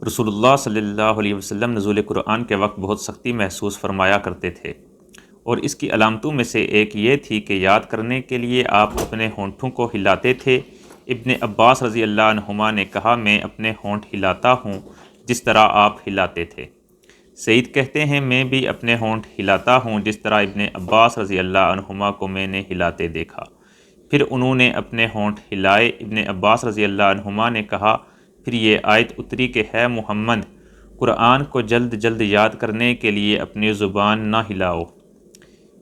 رسول اللہ صلی اللہ علیہ وسلم نزول قرآن کے وقت بہت سختی محسوس فرمایا کرتے تھے، اور اس کی علامتوں میں سے ایک یہ تھی کہ یاد کرنے کے لیے آپ اپنے ہونٹوں کو ہلاتے تھے۔ ابن عباس رضی اللہ عنہما نے کہا، میں اپنے ہونٹ ہلاتا ہوں جس طرح آپ ہلاتے تھے۔ سعید کہتے ہیں، میں بھی اپنے ہونٹ ہلاتا ہوں جس طرح ابن عباس رضی اللہ عنہما کو میں نے ہلاتے دیکھا۔ پھر انہوں نے اپنے ہونٹ ہلائے۔ ابن عباس رضی اللہ عنہما نے کہا، پھر یہ آیت اتری کہ ہے محمد، قرآن کو جلد جلد یاد کرنے کے لیے اپنی زبان نہ ہلاؤ،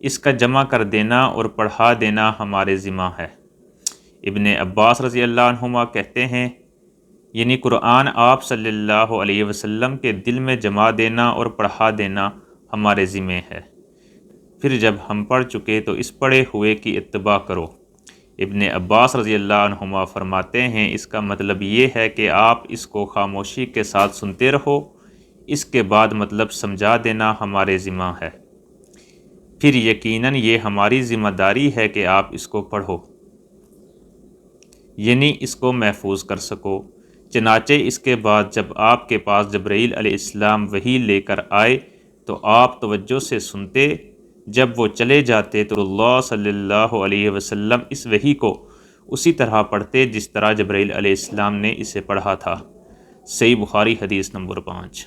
اس کا جمع کر دینا اور پڑھا دینا ہمارے ذمہ ہے۔ ابن عباس رضی اللہ عنہما کہتے ہیں، یعنی قرآن آپ صلی اللہ علیہ وسلم کے دل میں جما دینا اور پڑھا دینا ہمارے ذمہ ہے۔ پھر جب ہم پڑھ چکے تو اس پڑھے ہوئے کی اتباع کرو۔ ابن عباس رضی اللہ عنہما فرماتے ہیں، اس کا مطلب یہ ہے کہ آپ اس کو خاموشی کے ساتھ سنتے رہو، اس کے بعد مطلب سمجھا دینا ہمارے ذمہ ہے۔ پھر یقیناً یہ ہماری ذمہ داری ہے کہ آپ اس کو پڑھو، یعنی اس کو محفوظ کر سکو۔ چنانچہ اس کے بعد جب آپ کے پاس جبرائیل علیہ السلام وحی لے کر آئے تو آپ توجہ سے سنتے، جب وہ چلے جاتے تو اللہ صلی اللہ علیہ وسلم اس وحی کو اسی طرح پڑھتے جس طرح جبرائیل علیہ السلام نے اسے پڑھا تھا۔ صحیح بخاری حدیث نمبر 5۔